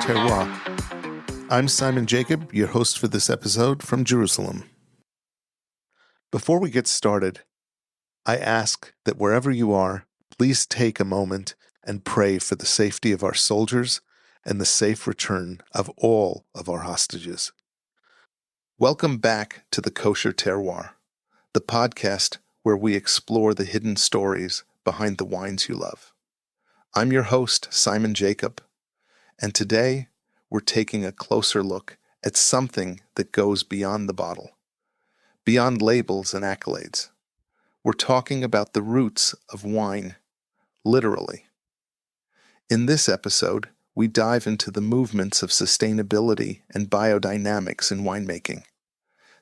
Terroir. I'm Simon Jacob, your host for this episode from Jerusalem. Before we get started, I ask that wherever you are, please take a moment and pray for the safety of our soldiers and the safe return of all of our hostages. Welcome back to the Kosher Terroir, the podcast where we explore the hidden stories behind the wines you love. I'm your host, Simon Jacob, and today we're taking a closer look at something that goes beyond the bottle, beyond labels and accolades. We're talking about the roots of wine, literally. In this episode, we dive into the movements of sustainability and biodynamics in winemaking.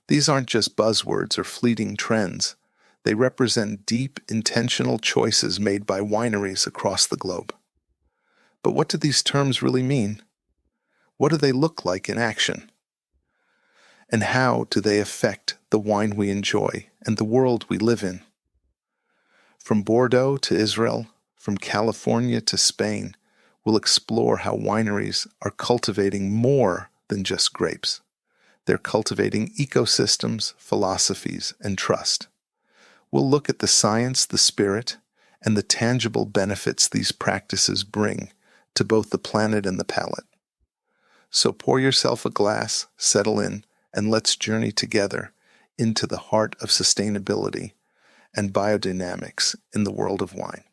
These aren't just buzzwords or fleeting trends. They represent deep, intentional choices made by wineries across the globe. But what do these terms really mean? What do they look like in action? And how do they affect the wine we enjoy and the world we live in? From Bordeaux to Israel, from California to Spain, we'll explore how wineries are cultivating more than just grapes. They're cultivating ecosystems, philosophies, and trust. We'll look at the science, the spirit, and the tangible benefits these practices bring to both the planet and the palate. So pour yourself a glass, settle in, and let's journey together into the heart of sustainability and biodynamics in the world of wine.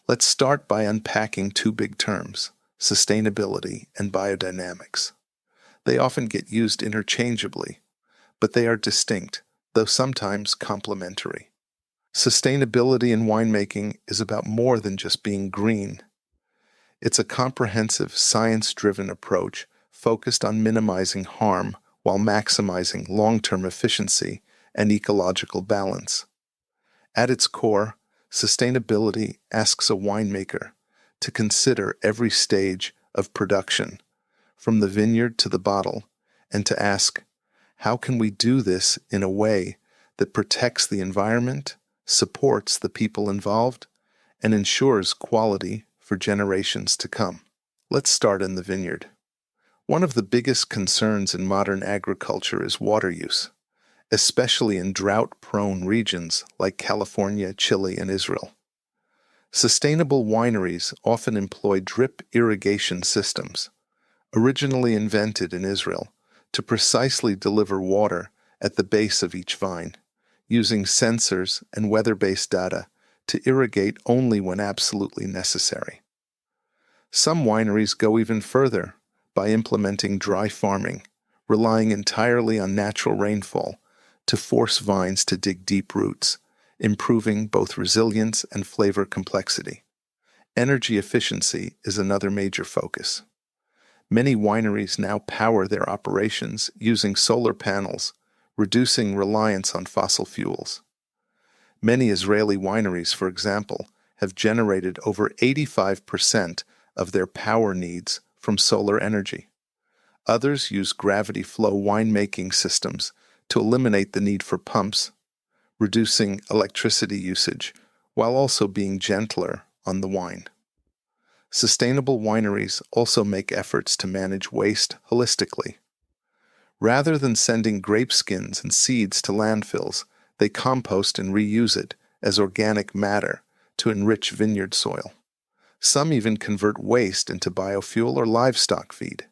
Let's start by unpacking two big terms, sustainability and biodynamics. They often get used interchangeably, but they are distinct, though sometimes complementary. Sustainability in winemaking is about more than just being green. It's a comprehensive, science-driven approach focused on minimizing harm while maximizing long-term efficiency and ecological balance. At its core, sustainability asks a winemaker to consider every stage of production, from the vineyard to the bottle, and to ask, how can we do this in a way that protects the environment, supports the people involved, and ensures quality for generations to come? Let's start in the vineyard. One of the biggest concerns in modern agriculture is water use, especially in drought-prone regions like California, Chile, and Israel. Sustainable wineries often employ drip irrigation systems, originally invented in Israel, to precisely deliver water at the base of each vine, using sensors and weather-based data to irrigate only when absolutely necessary. Some wineries go even further by implementing dry farming, relying entirely on natural rainfall to force vines to dig deep roots, improving both resilience and flavor complexity. Energy efficiency is another major focus. Many wineries now power their operations using solar panels, reducing reliance on fossil fuels. Many Israeli wineries, for example, have generated over 85% of their power needs from solar energy. Others use gravity flow winemaking systems to eliminate the need for pumps, reducing electricity usage while also being gentler on the wine. Sustainable wineries also make efforts to manage waste holistically. Rather than sending grape skins and seeds to landfills, they compost and reuse it as organic matter to enrich vineyard soil. Some even convert waste into biofuel or livestock feed.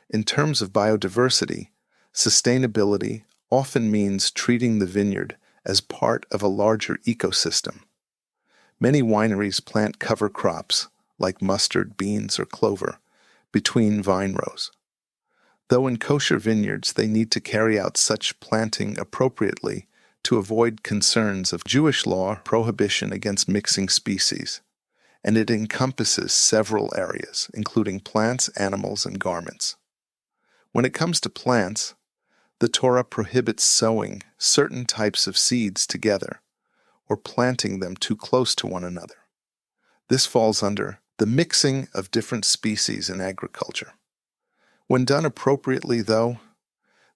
In terms of biodiversity, sustainability often means treating the vineyard as part of a larger ecosystem. Many wineries plant cover crops, like mustard, beans, or clover, between vine rows. Though in kosher vineyards they need to carry out such planting appropriately to avoid concerns of Jewish law prohibition against mixing species, and it encompasses several areas, including plants, animals, and garments. When it comes to plants, the Torah prohibits sowing certain types of seeds together or planting them too close to one another. This falls under the mixing of different species in agriculture. When done appropriately, though,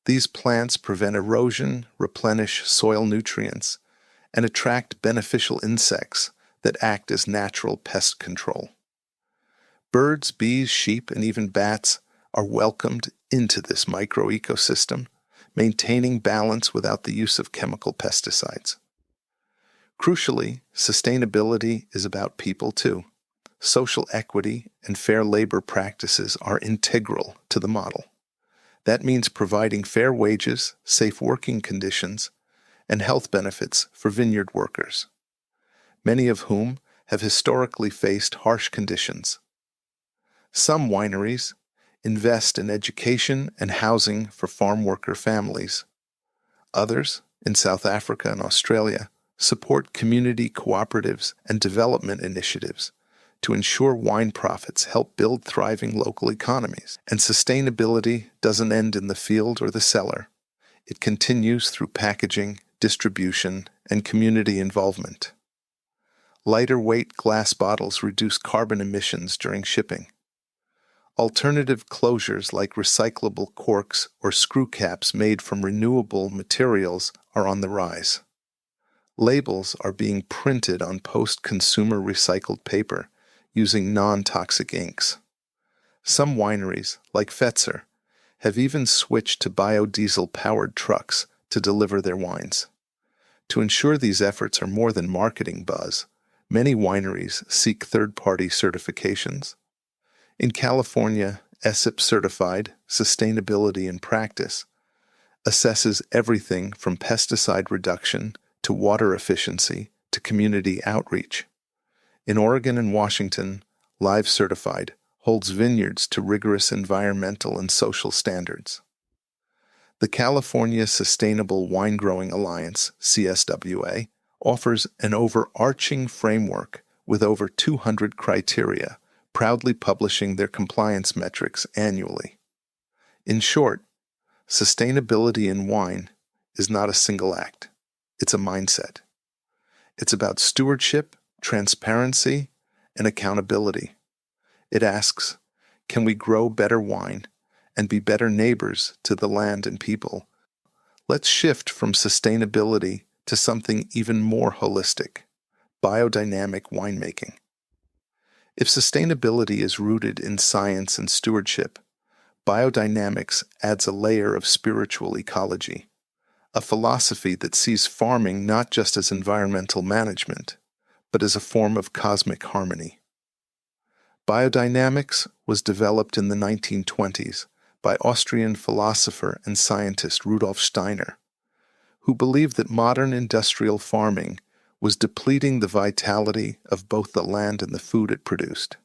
these plants prevent erosion, replenish soil nutrients, and attract beneficial insects that act as natural pest control. Birds, bees, sheep, and even bats are welcomed into this microecosystem, maintaining balance without the use of chemical pesticides. Crucially, sustainability is about people too. Social equity and fair labor practices are integral to the model. That means providing fair wages, safe working conditions, and health benefits for vineyard workers, many of whom have historically faced harsh conditions. Some wineries invest in education and housing for farm worker families. Others, in South Africa and Australia, support community cooperatives and development initiatives to ensure wine profits help build thriving local economies. And sustainability doesn't end in the field or the cellar. It continues through packaging, distribution, and community involvement. Lighter weight glass bottles reduce carbon emissions during shipping. Alternative closures like recyclable corks or screw caps made from renewable materials are on the rise. Labels are being printed on post-consumer recycled paper using non-toxic inks. Some wineries, like Fetzer, have even switched to biodiesel-powered trucks to deliver their wines. To ensure these efforts are more than marketing buzz, many wineries seek third-party certifications. In California, ESIP Certified Sustainability in Practice assesses everything from pesticide reduction to water efficiency to community outreach. In Oregon and Washington, Live Certified holds vineyards to rigorous environmental and social standards. The California Sustainable Wine Growing Alliance, CSWA, offers an overarching framework with over 200 criteria, proudly publishing their compliance metrics annually. In short, sustainability in wine is not a single act. It's a mindset. It's about stewardship, transparency, and accountability. It asks, can we grow better wine and be better neighbors to the land and people? Let's shift from sustainability to something even more holistic, biodynamic winemaking. If sustainability is rooted in science and stewardship, biodynamics adds a layer of spiritual ecology, a philosophy that sees farming not just as environmental management, but as a form of cosmic harmony. Biodynamics was developed in the 1920s by Austrian philosopher and scientist Rudolf Steiner, who believed that modern industrial farming was depleting the vitality of both the land and the food it produced.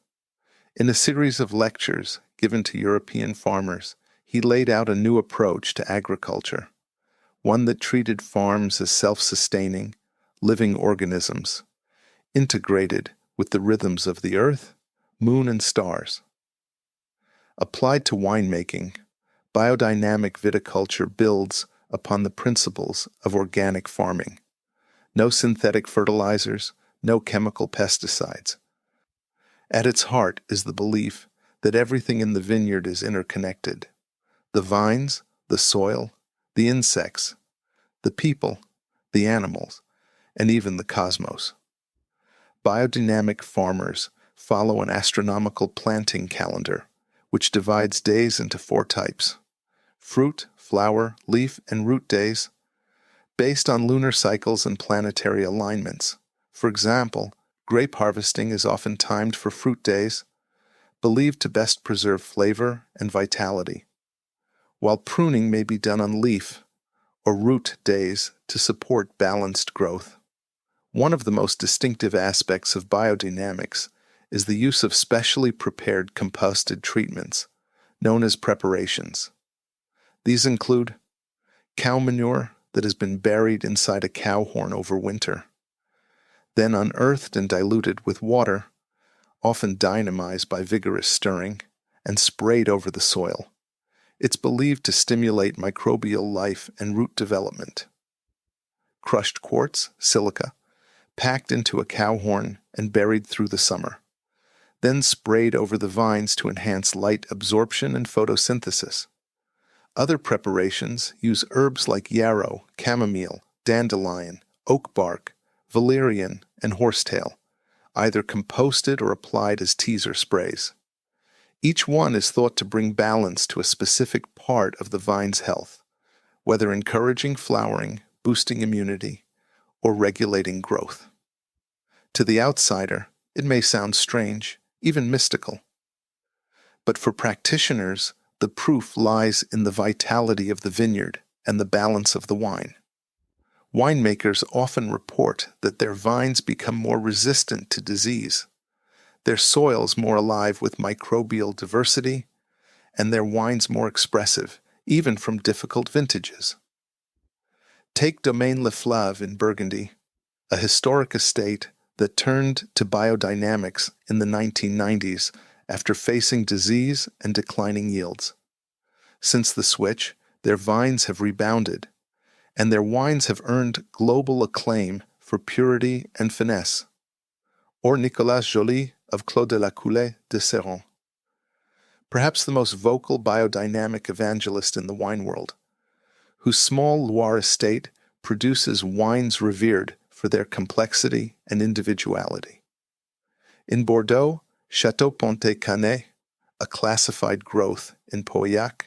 In a series of lectures given to European farmers, he laid out a new approach to agriculture, one that treated farms as self-sustaining, living organisms, integrated with the rhythms of the earth, moon, and stars. Applied to winemaking, biodynamic viticulture builds upon the principles of organic farming. No synthetic fertilizers, no chemical pesticides. At its heart is the belief that everything in the vineyard is interconnected. The vines, the soil, the insects, the people, the animals, and even the cosmos. Biodynamic farmers follow an astronomical planting calendar, which divides days into 4 types: fruit, flower, leaf, and root days, based on lunar cycles and planetary alignments. For example, grape harvesting is often timed for fruit days, believed to best preserve flavor and vitality, while pruning may be done on leaf or root days to support balanced growth. One of the most distinctive aspects of biodynamics is the use of specially prepared composted treatments, known as preparations. These include cow manure that has been buried inside a cow horn over winter, then unearthed and diluted with water, often dynamized by vigorous stirring, and sprayed over the soil. It's believed to stimulate microbial life and root development. Crushed quartz, silica, packed into a cow horn and buried through the summer, then sprayed over the vines to enhance light absorption and photosynthesis. Other preparations use herbs like yarrow, chamomile, dandelion, oak bark, valerian, and horsetail, either composted or applied as teas or sprays. Each one is thought to bring balance to a specific part of the vine's health, whether encouraging flowering, boosting immunity, or regulating growth. To the outsider, it may sound strange, even mystical. But for practitioners, the proof lies in the vitality of the vineyard and the balance of the wine. Winemakers often report that their vines become more resistant to disease, their soils more alive with microbial diversity, and their wines more expressive, even from difficult vintages. Take Domaine Le Fleuve in Burgundy, a historic estate that turned to biodynamics in the 1990s after facing disease and declining yields. Since the switch, their vines have rebounded, and their wines have earned global acclaim for purity and finesse. Or Nicolas Joly of Clos de la Coulée de Serron, perhaps the most vocal biodynamic evangelist in the wine world, whose small Loire estate produces wines revered for their complexity and individuality. In Bordeaux, Château Pontet-Canet, a classified growth in Pauillac,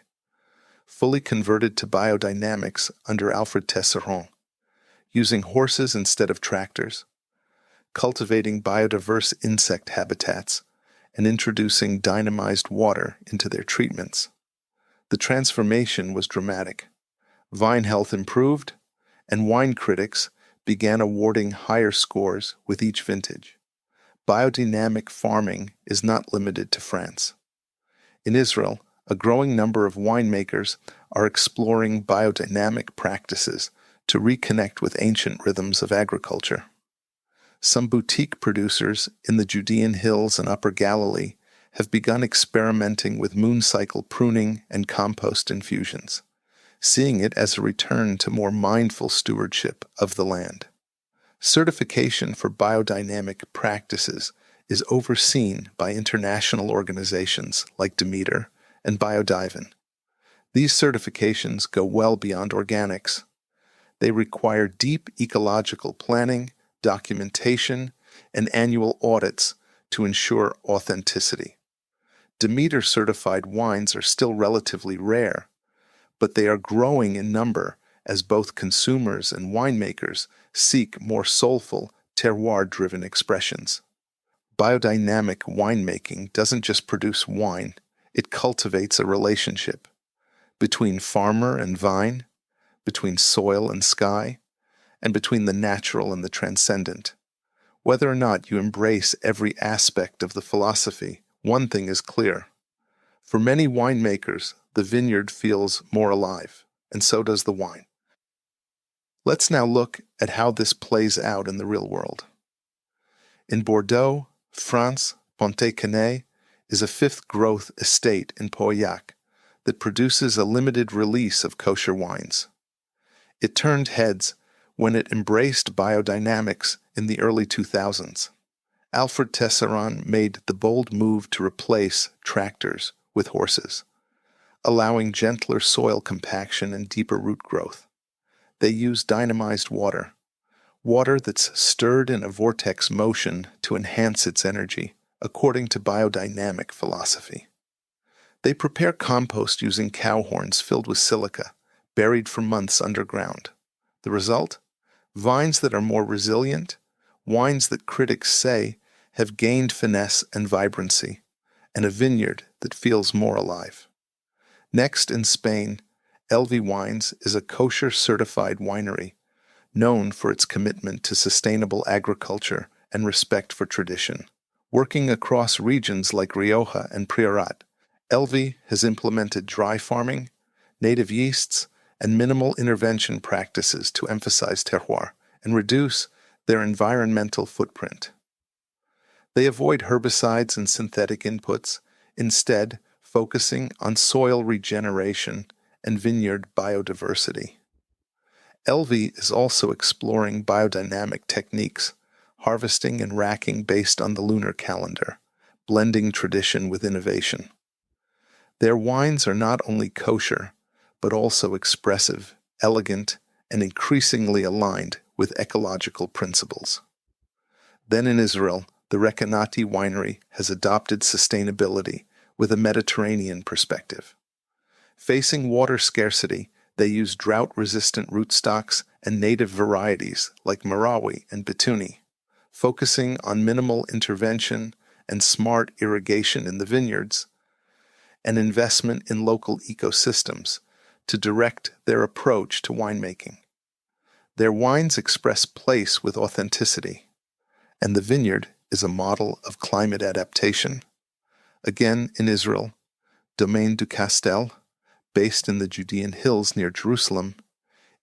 fully converted to biodynamics under Alfred Tesseron, using horses instead of tractors, cultivating biodiverse insect habitats, and introducing dynamized water into their treatments. The transformation was dramatic. Vine health improved, and wine critics began awarding higher scores with each vintage. Biodynamic farming is not limited to France. In Israel, a growing number of winemakers are exploring biodynamic practices to reconnect with ancient rhythms of agriculture. Some boutique producers in the Judean hills and Upper Galilee have begun experimenting with moon cycle pruning and compost infusions, seeing it as a return to more mindful stewardship of the land. Certification for biodynamic practices is overseen by international organizations like Demeter and Biodynamic. These certifications go well beyond organics. They require deep ecological planning, documentation, and annual audits to ensure authenticity. Demeter-certified wines are still relatively rare, but they are growing in number as both consumers and winemakers seek more soulful, terroir-driven expressions. Biodynamic winemaking doesn't just produce wine, it cultivates a relationship between farmer and vine, between soil and sky, and between the natural and the transcendent. Whether or not you embrace every aspect of the philosophy, one thing is clear. For many winemakers, the vineyard feels more alive, and so does the wine. Let's now look at how this plays out in the real world. In Bordeaux, France, Pontet-Canet is a fifth growth estate in Pauillac that produces a limited release of kosher wines. It turned heads when it embraced biodynamics in the early 2000s. Alfred Tesseron made the bold move to replace tractors with horses, allowing gentler soil compaction and deeper root growth. They use dynamized water that's stirred in a vortex motion to enhance its energy, according to biodynamic philosophy. They prepare compost using cow horns filled with silica, buried for months underground. The result? Vines that are more resilient, wines that critics say have gained finesse and vibrancy, and a vineyard that feels more alive. Next, in Spain, Elvi Wines is a kosher-certified winery, known for its commitment to sustainable agriculture and respect for tradition. Working across regions like Rioja and Priorat, Elvi has implemented dry farming, native yeasts, and minimal intervention practices to emphasize terroir and reduce their environmental footprint. They avoid herbicides and synthetic inputs, instead focusing on soil regeneration and vineyard biodiversity. Elvi is also exploring biodynamic techniques, harvesting and racking based on the lunar calendar, blending tradition with innovation. Their wines are not only kosher, but also expressive, elegant, and increasingly aligned with ecological principles. Then in Israel, the Rekanati winery has adopted sustainability with a Mediterranean perspective. Facing water scarcity, they use drought-resistant rootstocks and native varieties like Marawi and Bituni, focusing on minimal intervention and smart irrigation in the vineyards, and investment in local ecosystems to direct their approach to winemaking. Their wines express place with authenticity, and the vineyard is a model of climate adaptation. Again, in Israel, Domaine du Castel, based in the Judean hills near Jerusalem,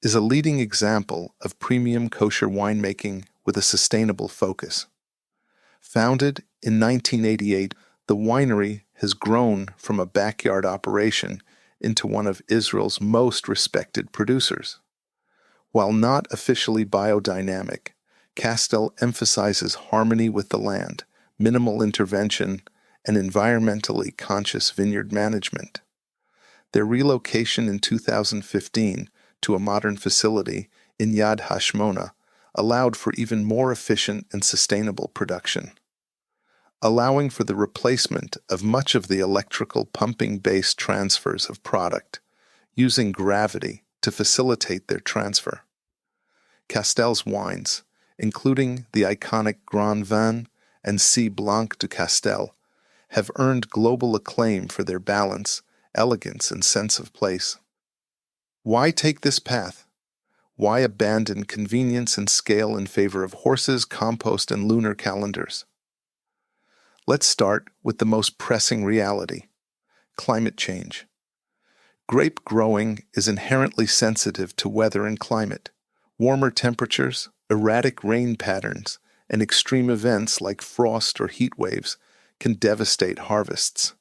is a leading example of premium kosher winemaking with a sustainable focus. Founded in 1988, the winery has grown from a backyard operation into one of Israel's most respected producers. While not officially biodynamic, Castel emphasizes harmony with the land, minimal intervention, and environmentally conscious vineyard management. Their relocation in 2015 to a modern facility in Yad Hashmona allowed for even more efficient and sustainable production, allowing for the replacement of much of the electrical pumping-based transfers of product, using gravity to facilitate their transfer. Castel's wines, including the iconic Grand Vin and C. Blanc du Castel, have earned global acclaim for their balance, elegance, and sense of place. Why take this path? Why abandon convenience and scale in favor of horses, compost, and lunar calendars? Let's start with the most pressing reality: climate change. Grape growing is inherently sensitive to weather and climate. Warmer temperatures, erratic rain patterns, and extreme events like frost or heat waves can devastate harvests.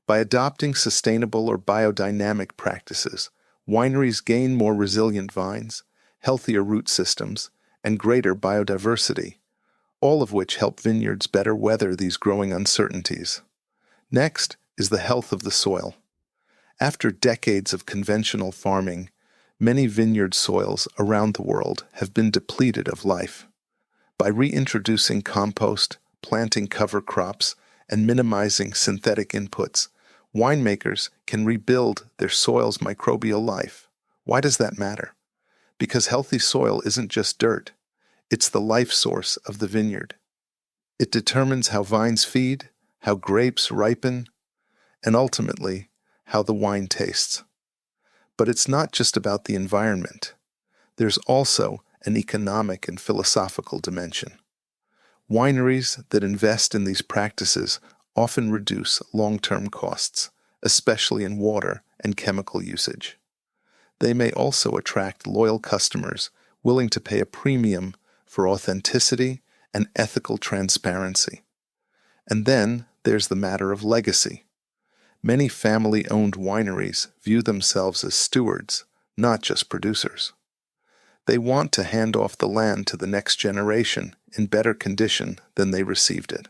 By adopting sustainable or biodynamic practices, wineries gain more resilient vines, healthier root systems, and greater biodiversity, all of which help vineyards better weather these growing uncertainties. Next is the health of the soil. After decades of conventional farming, many vineyard soils around the world have been depleted of life. By reintroducing compost, planting cover crops, and minimizing synthetic inputs, winemakers can rebuild their soil's microbial life. Why does that matter? Because healthy soil isn't just dirt. It's the life source of the vineyard. It determines how vines feed, how grapes ripen, and ultimately, how the wine tastes. But it's not just about the environment. There's also an economic and philosophical dimension. Wineries that invest in these practices often reduce long-term costs, especially in water and chemical usage. They may also attract loyal customers willing to pay a premium for authenticity and ethical transparency. And then there's the matter of legacy. Many family-owned wineries view themselves as stewards, not just producers. They want to hand off the land to the next generation in better condition than they received it.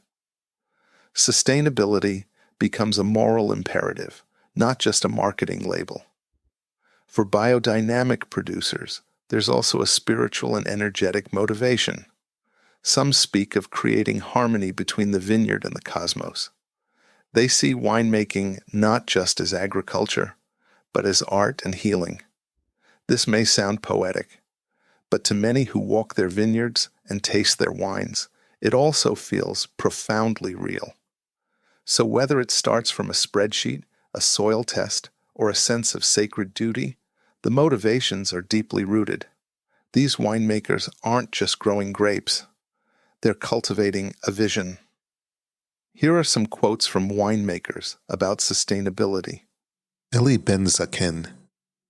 Sustainability becomes a moral imperative, not just a marketing label. For biodynamic producers, there's also a spiritual and energetic motivation. Some speak of creating harmony between the vineyard and the cosmos. They see winemaking not just as agriculture, but as art and healing. This may sound poetic, but to many who walk their vineyards and taste their wines, it also feels profoundly real. So whether it starts from a spreadsheet, a soil test, or a sense of sacred duty, the motivations are deeply rooted. These winemakers aren't just growing grapes. They're cultivating a vision. Here are some quotes from winemakers about sustainability. Eli Ben Zaken,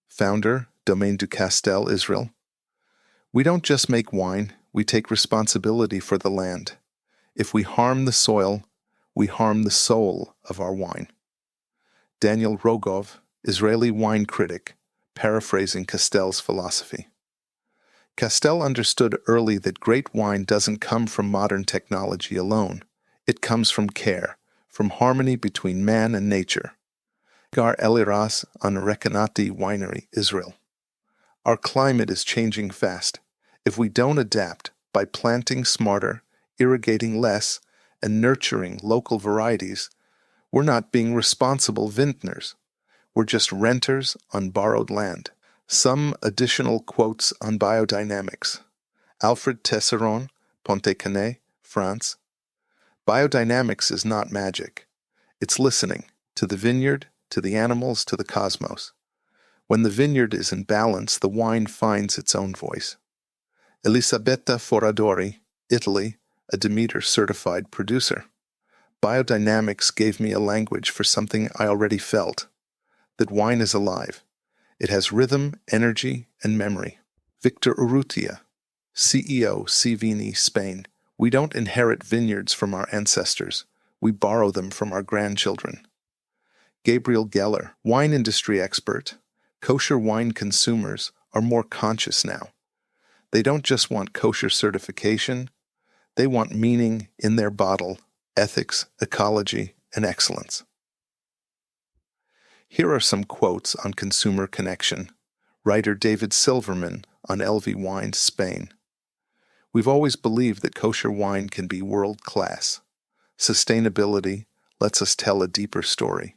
Founder, Domaine du Castel, Israel. We don't just make wine, we take responsibility for the land. If we harm the soil, we harm the soul of our wine. Daniel Rogov, Israeli wine critic, paraphrasing Castel's philosophy. Castel understood early that great wine doesn't come from modern technology alone. It comes from care, from harmony between man and nature. Gar Eliras on Rekanati Winery, Israel. Our climate is changing fast. If we don't adapt by planting smarter, irrigating less, and nurturing local varieties, We're not being responsible vintners. We're just renters on borrowed land. Some additional quotes on biodynamics. Alfred Tesseron, Pontet-Canet, France. Biodynamics is not magic. It's listening to the vineyard, to the animals, to the cosmos. When the vineyard is in balance, the wine finds its own voice. Elisabetta Foradori, Italy, a Demeter certified producer. Biodynamics gave me a language for something I already felt, that wine is alive. It has rhythm, energy, and memory. Victor Urrutia, CEO, Cvini, Spain. We don't inherit vineyards from our ancestors. We borrow them from our grandchildren. Gabriel Geller, wine industry expert. Kosher wine consumers are more conscious now. They don't just want kosher certification. They want meaning in their bottle, ethics, ecology, and excellence. Here are some quotes on consumer connection. Writer David Silverman on LV Wines, Spain. We've always believed that kosher wine can be world-class. Sustainability lets us tell a deeper story,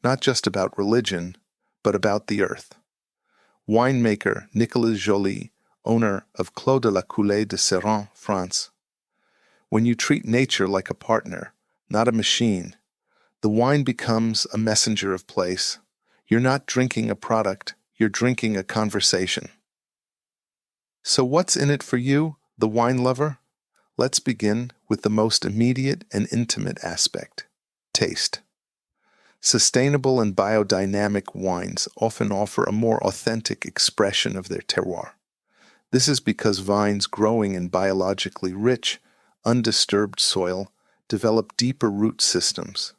not just about religion, but about the earth. Winemaker Nicolas Joly, owner of Clos de la Coulée de Serran, France. When you treat nature like a partner, not a machine, the wine becomes a messenger of place. You're not drinking a product, you're drinking a conversation. So what's in it for you, the wine lover? Let's begin with the most immediate and intimate aspect: taste. Sustainable and biodynamic wines often offer a more authentic expression of their terroir. This is because vines growing in biologically rich, undisturbed soil develop deeper root systems,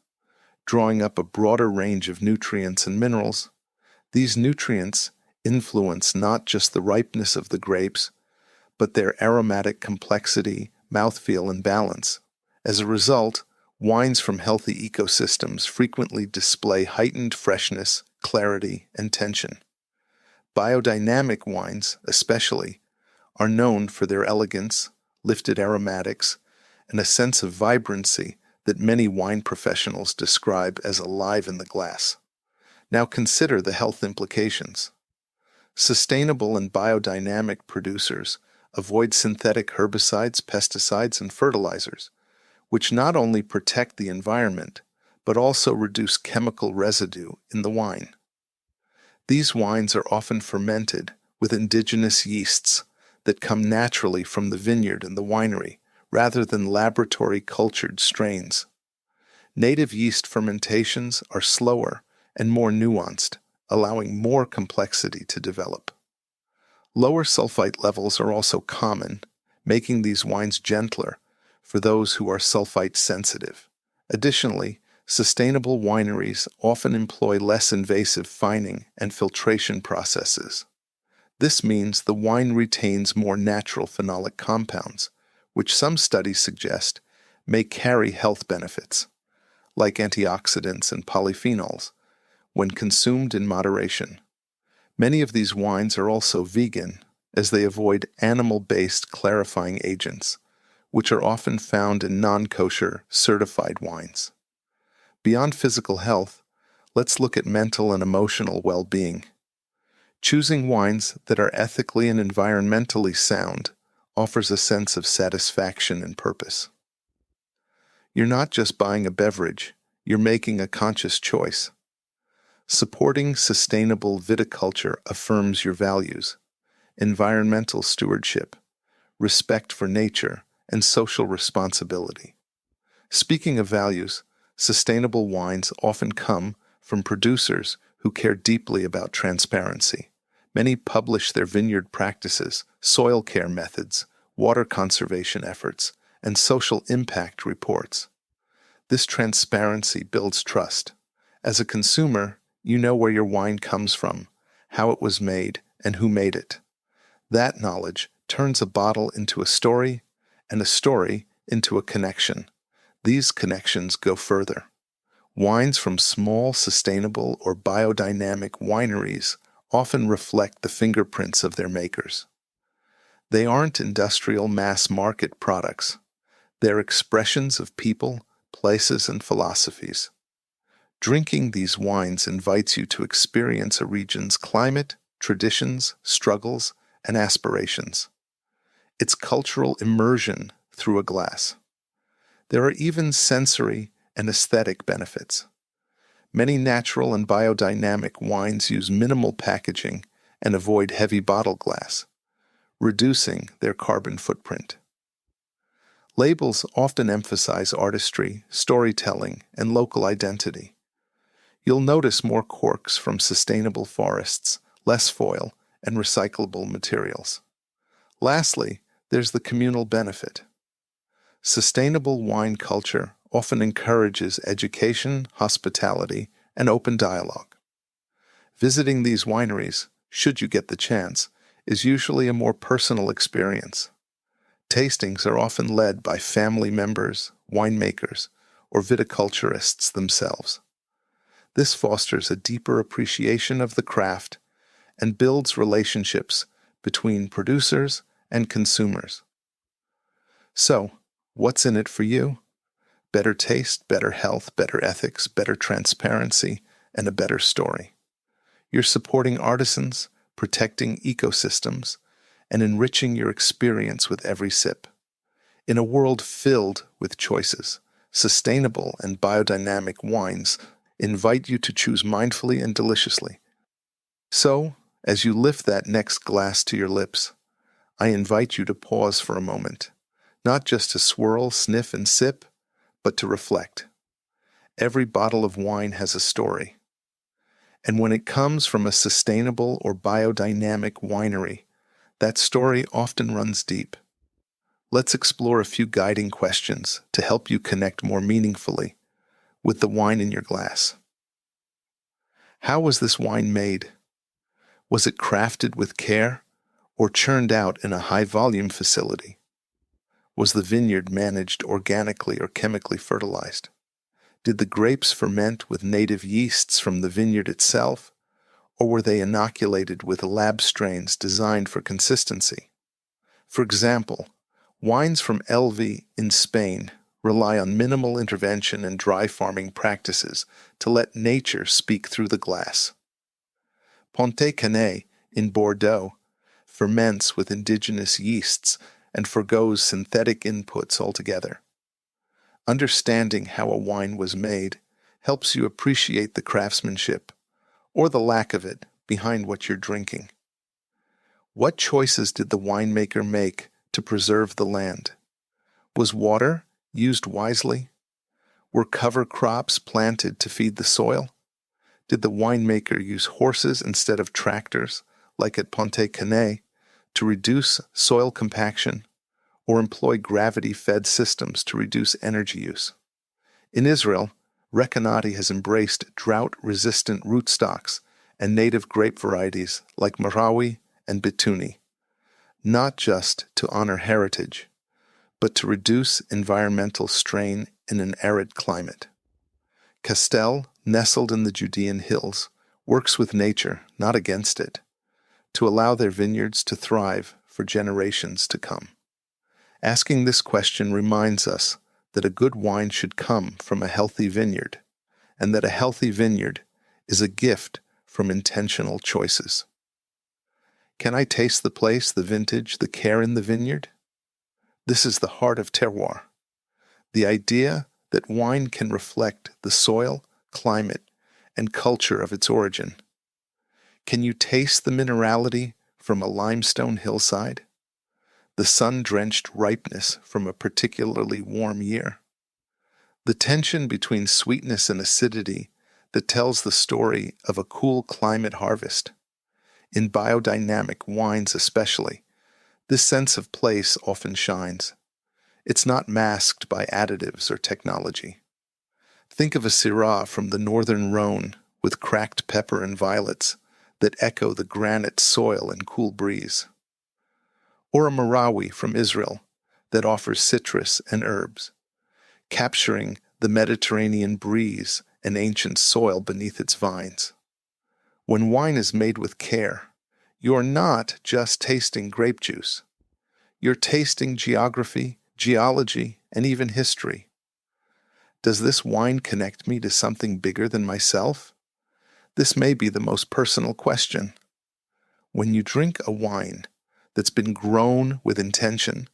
drawing up a broader range of nutrients and minerals. These nutrients influence not just the ripeness of the grapes, but their aromatic complexity, mouthfeel, and balance. As a result, wines from healthy ecosystems frequently display heightened freshness, clarity, and tension. Biodynamic wines, especially, are known for their elegance, lifted aromatics, and a sense of vibrancy that many wine professionals describe as alive in the glass. Now consider the health implications. Sustainable and biodynamic producers avoid synthetic herbicides, pesticides, and fertilizers, which not only protect the environment, but also reduce chemical residue in the wine. These wines are often fermented with indigenous yeasts that come naturally from the vineyard and the winery, rather than laboratory-cultured strains. Native yeast fermentations are slower and more nuanced, allowing more complexity to develop. Lower sulfite levels are also common, making these wines gentler for those who are sulfite sensitive. Additionally, sustainable wineries often employ less invasive fining and filtration processes. This means the wine retains more natural phenolic compounds, which some studies suggest may carry health benefits, like antioxidants and polyphenols, when consumed in moderation. Many of these wines are also vegan, as they avoid animal-based clarifying agents, which are often found in non-kosher certified wines. Beyond physical health, let's look at mental and emotional well-being. Choosing wines that are ethically and environmentally sound offers a sense of satisfaction and purpose. You're not just buying a beverage, you're making a conscious choice. Supporting sustainable viticulture affirms your values: environmental stewardship, respect for nature, and social responsibility. Speaking of values, sustainable wines often come from producers who care deeply about transparency. Many publish their vineyard practices, soil care methods, water conservation efforts, and social impact reports. This transparency builds trust. As a consumer, you know where your wine comes from, how it was made, and who made it. That knowledge turns a bottle into a story, and a story into a connection. These connections go further. Wines from small, sustainable, or biodynamic wineries often reflect the fingerprints of their makers. They aren't industrial mass-market products. They're expressions of people, places, and philosophies. Drinking these wines invites you to experience a region's climate, traditions, struggles, and aspirations. It's cultural immersion through a glass. There are even sensory and aesthetic benefits. Many natural and biodynamic wines use minimal packaging and avoid heavy bottle glass, reducing their carbon footprint. Labels often emphasize artistry, storytelling, and local identity. You'll notice more corks from sustainable forests, less foil, and recyclable materials. Lastly, there's the communal benefit. Sustainable wine culture often encourages education, hospitality, and open dialogue. Visiting these wineries, should you get the chance, is usually a more personal experience. Tastings are often led by family members, winemakers, or viticulturists themselves. This fosters a deeper appreciation of the craft and builds relationships between producers and consumers. So, what's in it for you? Better taste, better health, better ethics, better transparency, and a better story. You're supporting artisans, protecting ecosystems, and enriching your experience with every sip. In a world filled with choices, sustainable and biodynamic wines invite you to choose mindfully and deliciously. So, as you lift that next glass to your lips, I invite you to pause for a moment, not just to swirl, sniff, and sip, but to reflect. Every bottle of wine has a story. And when it comes from a sustainable or biodynamic winery, that story often runs deep. Let's explore a few guiding questions to help you connect more meaningfully with the wine in your glass. How was this wine made? Was it crafted with care or churned out in a high-volume facility? Was the vineyard managed organically or chemically fertilized? Did the grapes ferment with native yeasts from the vineyard itself, or were they inoculated with lab strains designed for consistency? For example, wines from Elvi in Spain rely on minimal intervention and dry farming practices to let nature speak through the glass. Pontet-Canet in Bordeaux ferments with indigenous yeasts and forgoes synthetic inputs altogether. Understanding how a wine was made helps you appreciate the craftsmanship, or the lack of it, behind what you're drinking. What choices did the winemaker make to preserve the land? Was water used wisely? Were cover crops planted to feed the soil? Did the winemaker use horses instead of tractors, like at Pontet-Canet, to reduce soil compaction, or employ gravity-fed systems to reduce energy use? In Israel, Recanati has embraced drought-resistant rootstocks and native grape varieties like Marawi and Bituni, not just to honor heritage, but to reduce environmental strain in an arid climate. Castel, nestled in the Judean hills, works with nature, not against it, to allow their vineyards to thrive for generations to come. Asking this question reminds us that a good wine should come from a healthy vineyard, and that a healthy vineyard is a gift from intentional choices. Can I taste the place, the vintage, the care in the vineyard? This is the heart of terroir, the idea that wine can reflect the soil, climate, and culture of its origin. Can you taste the minerality from a limestone hillside? The sun-drenched ripeness from a particularly warm year? The tension between sweetness and acidity that tells the story of a cool climate harvest? In biodynamic wines especially, this sense of place often shines. It's not masked by additives or technology. Think of a Syrah from the northern Rhone with cracked pepper and violets that echo the granite soil and cool breeze. Or a Marawi from Israel that offers citrus and herbs, capturing the Mediterranean breeze and ancient soil beneath its vines. When wine is made with care, you're not just tasting grape juice. You're tasting geography, geology, and even history. Does this wine connect me to something bigger than myself? This may be the most personal question. When you drink a wine that's been grown with intention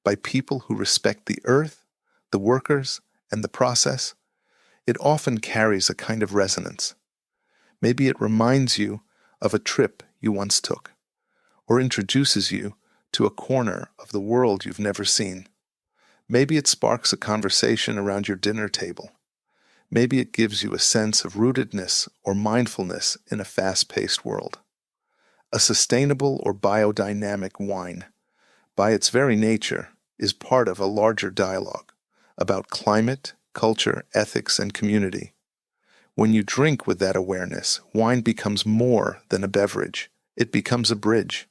by people who respect the earth, the workers, and the process, it often carries a kind of resonance. Maybe it reminds you of a trip you once took, or introduces you to a corner of the world you've never seen. Maybe it sparks a conversation around your dinner table. Maybe it gives you a sense of rootedness or mindfulness in a fast-paced world. A sustainable or biodynamic wine, by its very nature, is part of a larger dialogue about climate, culture, ethics, and community. When you drink with that awareness, wine becomes more than a beverage. It becomes a bridge.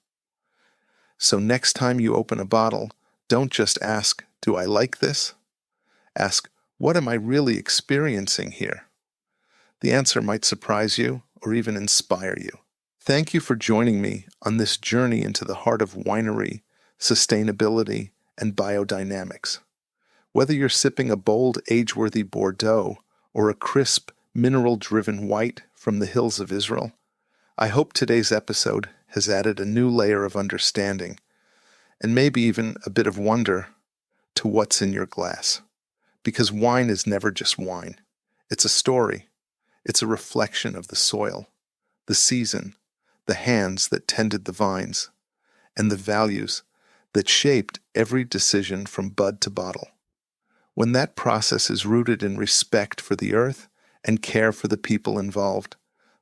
So next time you open a bottle, don't just ask, "Do I like this?" Ask, "What am I really experiencing here?" The answer might surprise you or even inspire you. Thank you for joining me on this journey into the heart of winery, sustainability, and biodynamics. Whether you're sipping a bold, age-worthy Bordeaux or a crisp, mineral-driven white from the hills of Israel, I hope today's episode has added a new layer of understanding and maybe even a bit of wonder to what's in your glass. Because wine is never just wine. It's a story. It's a reflection of the soil, the season, the hands that tended the vines, and the values that shaped every decision from bud to bottle. When that process is rooted in respect for the earth and care for the people involved,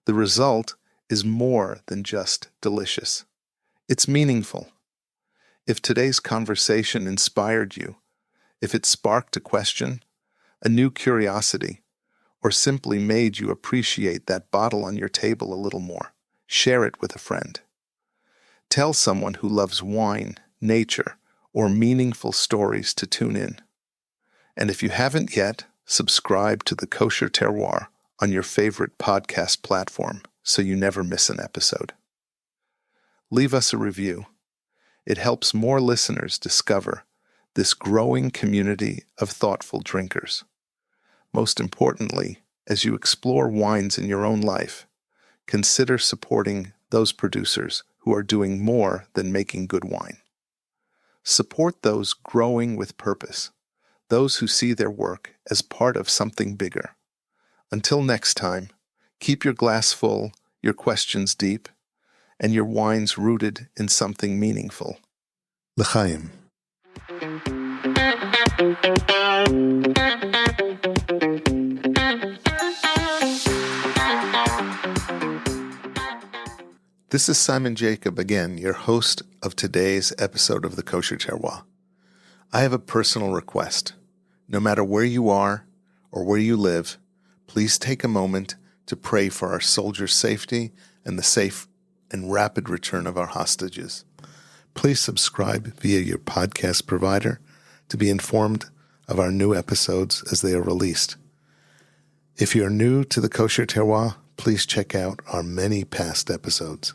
the result is more than just delicious. It's meaningful. If today's conversation inspired you, if it sparked a question, a new curiosity, or simply made you appreciate that bottle on your table a little more, share it with a friend. Tell someone who loves wine, nature, or meaningful stories to tune in. And if you haven't yet, subscribe to the Kosher Terroir on your favorite podcast platform so you never miss an episode. Leave us a review. It helps more listeners discover this growing community of thoughtful drinkers. Most importantly, as you explore wines in your own life, consider supporting those producers who are doing more than making good wine. Support those growing with purpose, those who see their work as part of something bigger. Until next time, keep your glass full, your questions deep, and your wines rooted in something meaningful. L'chaim. This is Simon Jacob again, your host of today's episode of the Kosher Terroir. I have a personal request. No matter where you are or where you live, please take a moment to pray for our soldiers' safety and the safe and rapid return of our hostages. Please subscribe via your podcast provider to be informed of our new episodes as they are released. If you're new to the Kosher Terroir, please check out our many past episodes.